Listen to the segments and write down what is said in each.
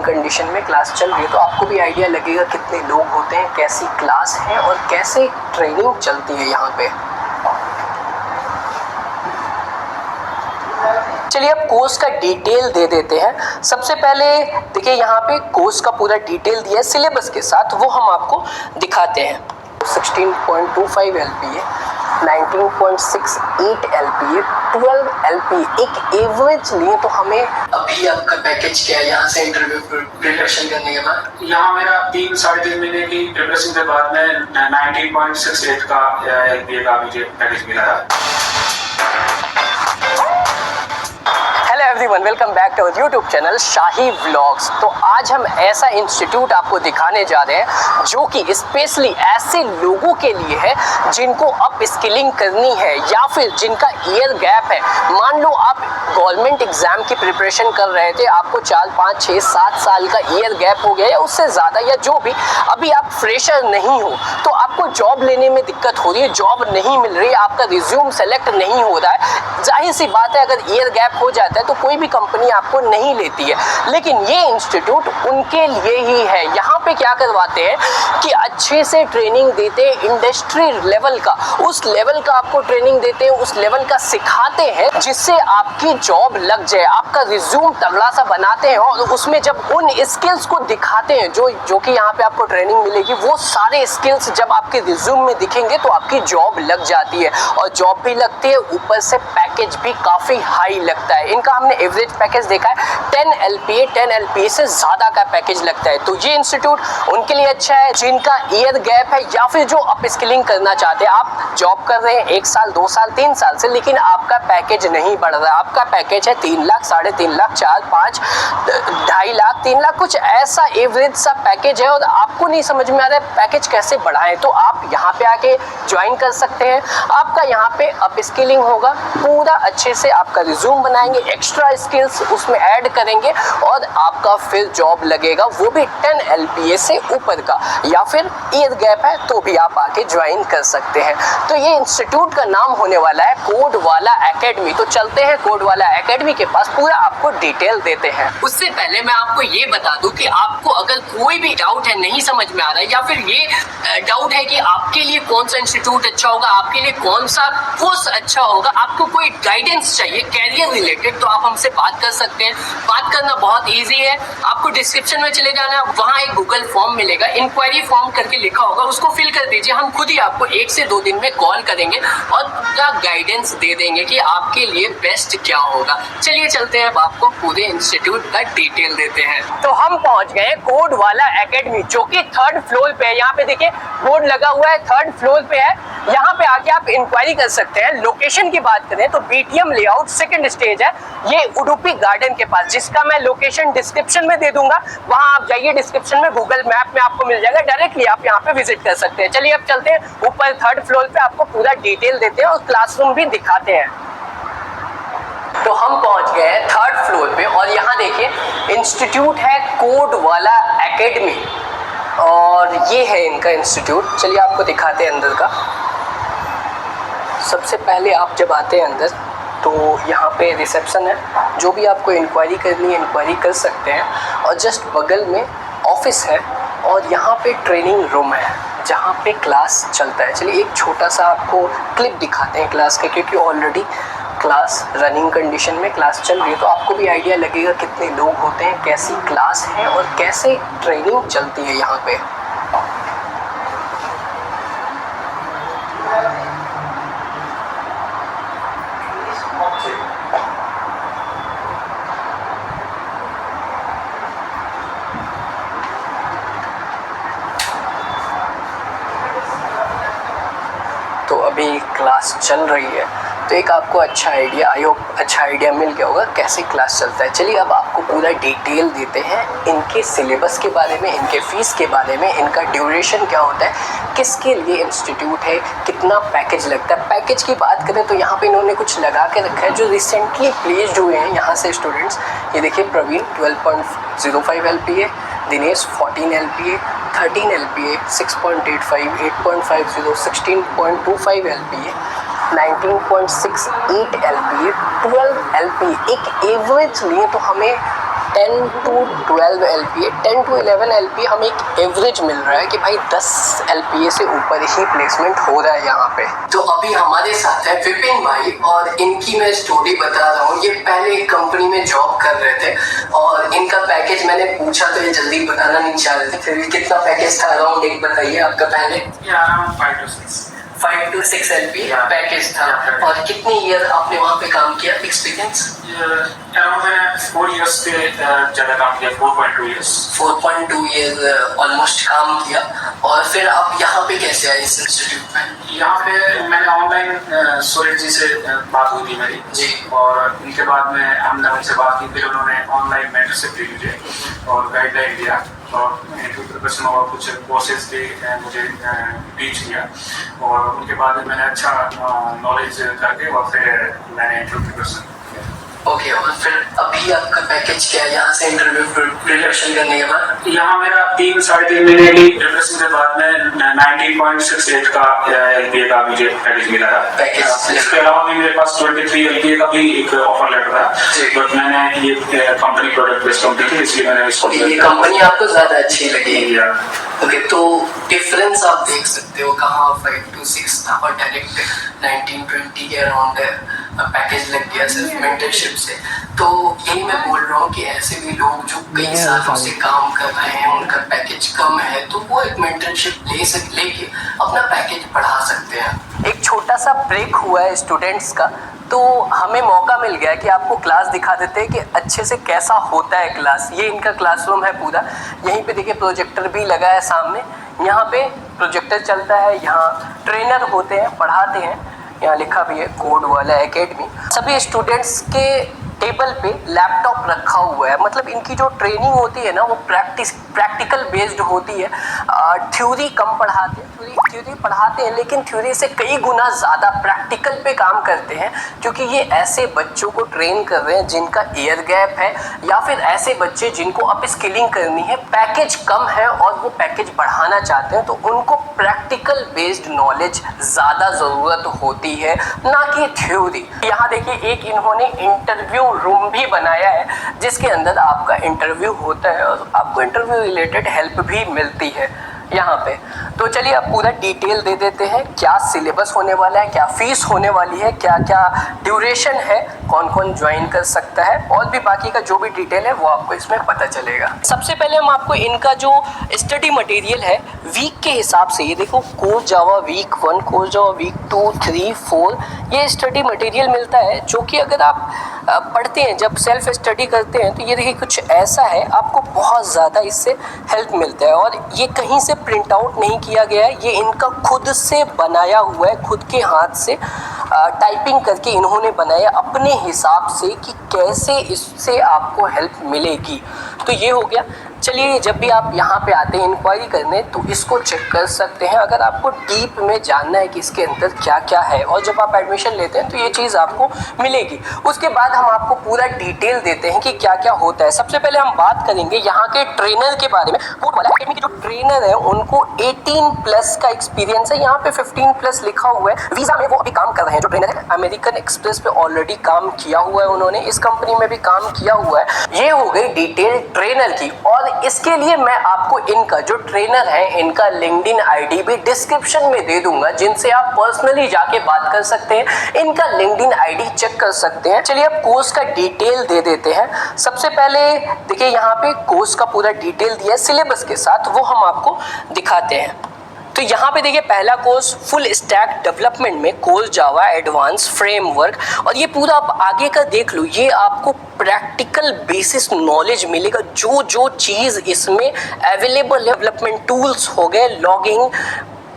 Condition में class चल रही है तो आपको भी आइडिया लगेगा कितने लोग होते हैं, कैसी क्लास है और कैसे ट्रेनिंग चलती है यहाँ पे। चलिए अब कोर्स का डिटेल दे देते हैं। सबसे पहले देखिए यहाँ पे कोर्स का पूरा डिटेल दिया है सिलेबस के साथ, वो हम आपको दिखाते हैं। 16.25 LPA, 19.68 LPA, 12 LPA एक एवरेज लिए तो हमें अभी आपका पैकेज क्या है यहाँ से इंटरव्यू प्रिपरेशन करने के बाद? यहाँ मेरा 3-3.5 महीने की प्रिपरेशन के बाद में 19.68 का LPA का मुझे पैकेज मिला है। Everyone welcome back to our YouTube channel Shahi vlogs. तो आज हम ऐसा इंस्टीट्यूट आपको दिखाने जा रहे हैं जो कि स्पेशली ऐसे लोगों के लिए है जिनको अप स्किलिंग करनी है या फिर जिनका ईयर गैप है। मान लो आप गवर्नमेंट एग्जाम की प्रिपरेशन कर रहे थे, आपको 4, 5, 6, 7 साल का ईयर गैप हो गया या उससे ज़्यादा, या जो भी, अभी आप फ्रेशर नहीं हो तो आपको जॉब लेने में दिक्कत हो रही है, जॉब नहीं मिल रही है, आपका रिज्यूम सेलेक्ट नहीं हो रहा है। जाहिर सी बात है अगर ईयर गैप हो जाता है तो कोई भी कंपनी आपको नहीं लेती है, लेकिन ये इंस्टीट्यूट उनके लिए ही है। यहाँ पे क्या करवाते हैं कि अच्छे से ट्रेनिंग देते हैं, इंडस्ट्री लेवल का, उस लेवल का आपको ट्रेनिंग देते हैं, उस लेवल का सिखाते हैं जिससे आपकी जॉब लग जाए, आपका रिज्यूम तगड़ा सा बनाते हैं और उसमें जब उन स्किल्स को दिखाते हैं जो कि यहाँ पे आपको ट्रेनिंग मिलेगी, वो सारे स्किल्स जब आपके रिज्यूम में दिखेंगे तो आपकी जॉब लग जाती है और जॉब भी लगती है, ऊपर से पैकेज भी काफ़ी हाई लगता है। इनका हमने एवरेज पैकेज देखा है 10 LPA से ज़्यादा का पैकेज लगता है। तो ये इंस्टीट्यूट उनके लिए अच्छा है जिनका ईयर गैप है या फिर जो अप स्किलिंग करना चाहते हैं। आप जॉब कर रहे हैं 1 साल, 2 साल, 3 साल से, लेकिन आपका पैकेज नहीं बढ़ रहा, आपका पैकेज है 3 लाख, 3.5 लाख, 4, 5, 2.5 लाख, 3 लाख, कुछ ऐसा एवरेज सा पैकेज है और आपको नहीं समझ में आ रहा है पैकेज कैसे बढ़ाएं, तो आप यहाँ पे आके ज्वाइन कर सकते हैं। आपका यहाँ पे अप स्किलिंग होगा, पूरा अच्छे से आपका रिज्यूम बनाएंगे, एक्स्ट्रा स्किल्स उसमें ऐड करेंगे और आपका फिर जॉब लगेगा, वो भी 10 LPA से ऊपर का, या फिर ईयर गैप है तो भी आप आके ज्वाइन कर सकते हैं। तो ये इंस्टीट्यूट का नाम होने वाला है कोड वाला एकेडमी। तो चलते हैं कोड वाला एकेडमी के पास, पूरा आपको डिटेल देते हैं। उससे पहले मैं आपको ये बता दूं कि आपको अगर कोई भी डाउट है, नहीं समझ में आ रहा है, या फिर ये डाउट है कि आपके लिए कौन सा इंस्टीट्यूट अच्छा होगा, आपके लिए कौन सा कोर्स अच्छा होगा, आपको कोई गाइडेंस चाहिए कैरियर रिलेटेड, तो आप हमसे बात कर सकते हैं। बात करना बहुत इजी है, आपको डिस्क्रिप्शन में चले जाना, वहाँ एक गूगल फॉर्म मिलेगा, इंक्वायरी फॉर्म करके लिखा होगा, उसको फिल कर दीजिए। हम खुद ही आपको 1 से 2 दिन में कॉल करेंगे और पूरा गाइडेंस दे देंगे कि आपके लिए बेस्ट क्या होगा। चलिए चलते हैं, अब आपको पूरे इंस्टीट्यूट का डिटेल देते हैं। तो हम पहुंच गए कोड वाला एकेडमी जो कि 3rd फ्लोर पे है। यहाँ पे देखिए बोर्ड लगा हुआ है, 3rd फ्लोर पे है। यहाँ पे आके आप इंक्वायरी कर सकते हैं। लोकेशन की बात करें तो BTM लेआउट 2nd स्टेज है, ये उडुपी गार्डन के पास, जिसका मैं लोकेशन डिस्क्रिप्शन में दे दूंगा। वहां आप जाइए, डिस्क्रिप्शन में गूगल मैप में आपको मिल जाएगा, डायरेक्टली आप यहाँ पे विजिट कर सकते हैं। चलिए अब चलते हैं ऊपर 3rd फ्लोर पे, आपको पूरा डिटेल देते हैं और क्लासरूम भी दिखाते हैं। तो हम पहुंच गए हैं 3rd फ्लोर पे और यहाँ देखिए इंस्टीट्यूट है कोड वाला एकेडमी और ये है इनका इंस्टीट्यूट। चलिए आपको दिखाते हैं अंदर का। सबसे पहले आप जब आते हैं अंदर तो यहाँ पे रिसेप्शन है, जो भी आपको इंक्वायरी करनी है इंक्वायरी कर सकते हैं और जस्ट बगल में ऑफिस है और यहाँ पे ट्रेनिंग रूम है जहाँ पे क्लास चलता है। चलिए एक छोटा सा आपको क्लिप दिखाते हैं क्लास का, क्योंकि ऑलरेडी क्लास रनिंग कंडीशन में क्लास चल रही है तो आपको भी आइडिया लगेगा कितने लोग होते हैं, कैसी क्लास है और कैसे ट्रेनिंग चलती है यहाँ पे। तो अभी क्लास चल रही है तो एक आपको अच्छा आइडिया मिल गया होगा कैसे क्लास चलता है। चलिए अब आपको पूरा डिटेल देते हैं इनके सिलेबस के बारे में, इनके फ़ीस के बारे में, इनका ड्यूरेशन क्या होता है, किसके लिए इंस्टीट्यूट है, कितना पैकेज लगता है। पैकेज की बात करें तो यहाँ पे इन्होंने कुछ लगा के रखा है जो रिसेंटली प्लेस्ड हुए हैं यहाँ से स्टूडेंट्स। ये देखिए Praveen 12.05 LPA, Dinesh 14 LPA, 13 LPA, 6.85, 8.50, 16.25 LPA, 19.68 LPA, 12 LPA। एक एवरेज लिए तो हमें 10 to 12 LPA, 10 to 11 LPA हमें एक एवरेज मिल रहा है कि भाई 10 LPA से ऊपर ही प्लेसमेंट हो रहा है यहाँ पे। तो अभी हमारे साथ है विपिन भाई और इनकी मैं स्टोरी बता रहा हूँ। ये पहले एक कंपनी में जॉब कर रहे थे और इनका पैकेज मैंने पूछा तो ये जल्दी बताना नहीं चाह रहे थे। फिर भी कितना पैकेज था अराउंड एक बताइए आपका पहले। 5 to 6 LPA पैकेज था। और कितनी ईयर आपने वहाँ पे काम किया एक्सपीरियंस? अराउंड मैंने 4 इयर्स पे ज़्यादा काम किया, 4.2 इयर्स। 4.2 ईयर ऑलमोस्ट काम किया। और फिर आप यहाँ पे कैसे आए इस इंस्टीट्यूट में? यहाँ पे मैंने ऑनलाइन सूरज जी से बात हुई थी मेरी जी। और उनके बाद में हमने उनसे बात की, फिर उन्होंने ऑनलाइन मेंटरशिप दी मुझे और गाइडलाइन दिया और प्रिपरेशन और कुछ कोर्सेज भी मुझे टीच किया और उनके बाद मैंने अच्छा नॉलेज करके और फिर मैंने प्रिपरेशन किया। ओके, और फिर अभी आपका पैकेज क्या है यहाँ से इंटरव्यू प्रिपरेशन करने के बाद? यहाँ मेरा 3-3.5 महीने की प्रिपरेशन के बाद में 19.68 का LPA का मुझे पैकेज मिला था। पैकेज इसके अलावा भी मेरे पास 23 LPA का भी एक ऑफर लेटर था, बट मैंने ये कंपनी प्रोडक्ट बेस्ड कंपनी थी इसलिए मैंने इसको। ये कंपनी आपको ज़्यादा अच्छी लगी? ओके, तो डिफरेंस आप देख सकते हो कहाँ 5 to 6 था और डायरेक्ट 19-20 के अराउंड पैकेज लग गया सिर्फ मेंटरशिप से। तो यही मैं बोल रहा हूँ कि ऐसे भी लोग जो कई सालों से काम कर रहे हैं उनका पैकेज कम है तो वो एक मेंटरशिप लेके अपना पैकेज बढ़ा सकते हैं। एक छोटा सा ब्रेक हुआ है स्टूडेंट्स का, तो हमें मौका मिल गया कि आपको क्लास दिखा देते हैं कि अच्छे से कैसा होता है क्लास। ये इनका क्लासरूम है पूरा। यहीं पे देखिए प्रोजेक्टर भी लगा है सामने, यहाँ पे प्रोजेक्टर चलता है, यहाँ ट्रेनर होते हैं, पढ़ाते हैं। यहाँ लिखा भी है कोड वाला एकेडमी। सभी स्टूडेंट्स के टेबल पे लैपटॉप रखा हुआ है। मतलब इनकी जो ट्रेनिंग होती है ना वो प्रैक्टिकल बेस्ड होती है। थ्योरी कम पढ़ाते हैं, थ्योरी पढ़ाते हैं लेकिन थ्योरी से कई गुना ज़्यादा प्रैक्टिकल पे काम करते हैं, क्योंकि ये ऐसे बच्चों को ट्रेन कर रहे हैं जिनका ईयर गैप है या फिर ऐसे बच्चे जिनको अप स्किलिंग करनी है, पैकेज कम है और वो पैकेज बढ़ाना चाहते हैं, तो उनको प्रैक्टिकल बेस्ड नॉलेज ज़्यादा ज़रूरत होती है ना कि थ्योरी। यहाँ देखिए एक इन्होंने इंटरव्यू रूम भी बनाया है जिसके अंदर आपका इंटरव्यू होता है और आपको इंटरव्यू रिलेटेड हेल्प भी मिलती है यहाँ पे। तो चलिए अब पूरा डिटेल दे देते हैं, क्या सिलेबस होने वाला है, क्या फीस होने वाली है, क्या क्या ड्यूरेशन है, कौन कौन ज्वाइन कर सकता है और भी बाकी का जो भी डिटेल है वो आपको इसमें पता चलेगा। सबसे पहले हम आपको इनका जो स्टडी मटेरियल है वीक के हिसाब से, ये देखो core Java week 1, core Java week 2, 3, 4 ये स्टडी मटेरियल मिलता है, जो कि अगर आप पढ़ते हैं, जब सेल्फ स्टडी करते हैं तो ये देखिए कुछ ऐसा है, आपको बहुत ज़्यादा इससे हेल्प मिलता है। और ये कहीं से प्रिंट आउट नहीं किया गया है, ये इनका खुद से बनाया हुआ है, खुद के हाथ से टाइपिंग करके इन्होंने बनाया अपने हिसाब से कि कैसे इससे आपको हेल्प मिलेगी। तो ये हो गया। चलिए जब भी आप यहाँ पे आते हैं इंक्वायरी करने तो इसको चेक कर सकते हैं अगर आपको डीप में जानना है कि इसके अंदर क्या क्या है, और जब आप एडमिशन लेते हैं तो ये चीज़ आपको मिलेगी। उसके बाद हम आपको पूरा डिटेल देते हैं कि क्या क्या होता है। सबसे पहले हम बात करेंगे यहाँ के ट्रेनर के बारे में। कोड वाला एकेडमी के जो ट्रेनर है उनको 18+ का एक्सपीरियंस है, यहाँ पे 15+ लिखा हुआ है। वीज़ा में वो अभी काम कर रहे हैं जो ट्रेनर है, अमेरिकन एक्सप्रेस पे ऑलरेडी काम किया हुआ है उन्होंने, इस कंपनी में भी काम किया हुआ है। ये हो गई डिटेल ट्रेनर की। और इसके लिए मैं आपको इनका जो ट्रेनर है इनका लिंक्डइन आईडी भी डिस्क्रिप्शन में दे दूंगा, जिनसे आप पर्सनली जाके बात कर सकते हैं, इनका लिंक्डइन आईडी चेक कर सकते हैं। चलिए अब कोर्स का डिटेल दे देते हैं। सबसे पहले देखिए यहाँ पे कोर्स का पूरा डिटेल दिया है सिलेबस के साथ, वो हम आपको दिखाते हैं। तो यहाँ पे देखिए पहला कोर्स फुल स्टैक डेवलपमेंट में कोर जावा एडवांस फ्रेमवर्क, और ये पूरा आप आगे का देख लो, ये आपको प्रैक्टिकल बेसिस नॉलेज मिलेगा। जो जो चीज़ इसमें अवेलेबल है, डेवलपमेंट टूल्स हो गए, logging,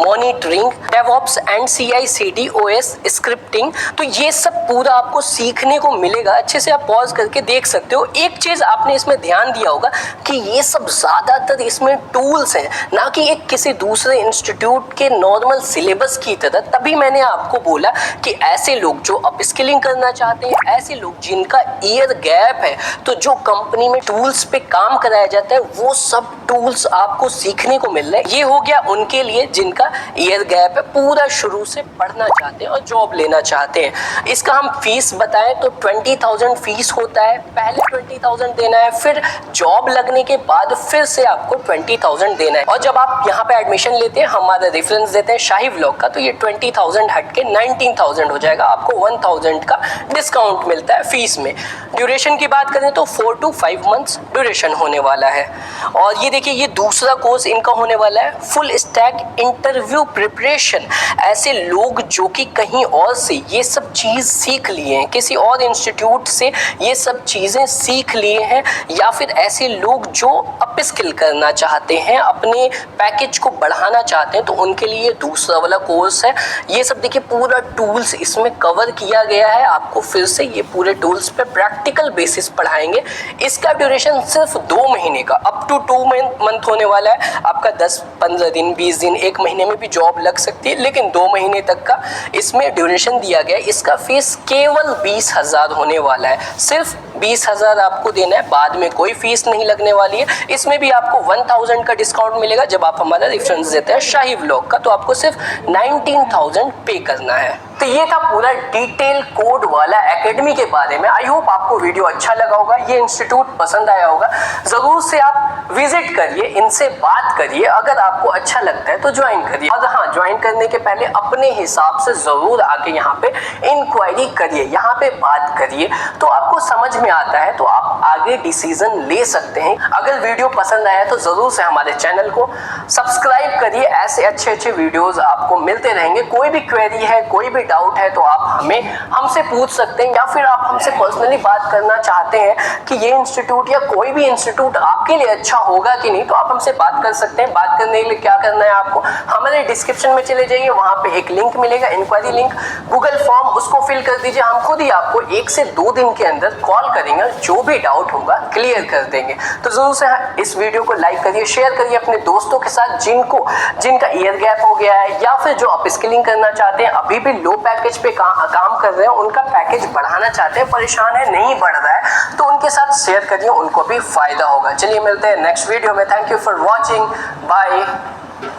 monitoring, DevOps and CI/CD OS scripting, तो ये सब पूरा आपको सीखने को मिलेगा। अच्छे से आप पॉज करके देख सकते हो। एक चीज़ आपने इसमें ध्यान दिया होगा कि ये सब ज़्यादातर इसमें टूल्स हैं, ना कि एक किसी दूसरे इंस्टीट्यूट के नॉर्मल सिलेबस की तरह। तभी मैंने आपको बोला कि ऐसे लोग जो अपस्किलिंग करना चाहते हैं, ऐसे लोग जिनका ईयर गैप है, तो जो कंपनी में टूल्स पे काम कराया जाता है वो सब टूल्स आपको सीखने को मिल रहे हैं। ये हो गया उनके लिए जिनका ईयर गैप है, पूरा शुरू से पढ़ना चाहते हैं और जॉब लेना चाहते हैं। इसका हम फीस बताएं तो 20,000 फीस होता है, पहले 20,000 देना है, फिर जॉब लगने के बाद फिर से आपको 20,000 देना है। और जब आप यहाँ पे एडमिशन लेते हैं, हमारा रेफरेंस देते हैं शाही व्लॉग का, तो ये 20,000 हट के 19,000 हो जाएगा। आपको 1,000 का डिस्काउंट मिलता है फीस में। ड्यूरेशन की बात करें तो 4 to 5 मंथ्स ड्यूरेशन होने वाला है। और ये देखिए, ये दूसरा कोर्स इनका होने वाला है फुल स्टैक इंटरव्यू प्रिपरेशन। ऐसे लोग जो कि कहीं और से ये सब चीज़ सीख लिए हैं, किसी और इंस्टीट्यूट से ये सब चीज़ें सीख लिए हैं, या फिर ऐसे लोग जो अप स्किल करना चाहते हैं, अपने पैकेज को बढ़ाना चाहते हैं, तो उनके लिए दूसरा वाला कोर्स है। ये सब देखिए पूरा टूल्स इसमें कवर किया गया है। आपको फिर से ये पूरे टूल्स पे प्रैक्टिकल बेसिस पढ़ाएंगे। इसका ड्यूरेशन सिर्फ 2 महीने का, अप टू 2 मंथ होने वाला है। आपका 10, 15 दिन, 20 दिन, 1 महीने में भी जॉब लग सकती है, लेकिन 2 महीने तक का इसमें ड्यूरेशन दिया गया है। इसका फीस केवल 20,000 होने वाला है, सिर्फ 20,000 आपको देना है, बाद में कोई फीस नहीं लगने वाली है। इसमें भी आपको 1,000 का डिस्काउंट मिलेगा जब आप हमारा रेफरेंस देते हैं शाही व्लॉग का, तो आपको सिर्फ 19,000 पे करना है। तो ये था पूरा डिटेल कोड वाला एकेडमी के बारे में। आई होप आपको वीडियो अच्छा लगा होगा, ये इंस्टीट्यूट पसंद आया होगा। ज़रूर से आप विजिट करिए, इनसे बात करिए, अगर आपको अच्छा लगता है तो ज्वाइन करिए। और हाँ, ज्वाइन करने के पहले अपने हिसाब से ज़रूर आके यहाँ पे इंक्वायरी करिए, यहाँ पे बात करिए, तो आपको समझ में आता है तो आप आगे डिसीजन ले सकते हैं। अगर वीडियो पसंद आया तो ज़रूर से हमारे चैनल को सब्सक्राइब करिए, ऐसे अच्छे अच्छे वीडियोज़ आपको मिलते रहेंगे। कोई भी क्वेरी है, कोई भी डाउट है तो आप हमसे पूछ सकते हैं, या फिर आप हमसे पर्सनली बात करना चाहते हैं कि ये इंस्टीट्यूट या कोई भी इंस्टीट्यूट आपके लिए अच्छा होगा कि नहीं, तो आप हमसे बात कर सकते हैं। बात करने के लिए क्या करना है आपको, हमारे डिस्क्रिप्शन में चले जाइए, वहाँ पे एक लिंक मिलेगा, इंक्वायरी लिंक, गूगल फॉर्म, उसको फिल कर दीजिए। हम खुद ही आपको 1 से 2 दिन के अंदर कॉल करेंगे, जो भी डाउट होगा क्लियर कर देंगे। तो जरूर से इस वीडियो को लाइक करिए, शेयर करिए अपने दोस्तों के साथ जिनका ईयर गैप हो गया है, या फिर जो अपस्किलिंग करना चाहते हैं, अभी भी लो पैकेज पे काम कर रहे हैं, उनका पैकेज बढ़ाना चाहते हैं, परेशान है, नहीं बढ़ रहा है, तो उनके साथ शेयर करिए, उनको भी फायदा होगा। चलिए मिलते हैं नेक्स्ट वीडियो में। Thank you for watching, bye.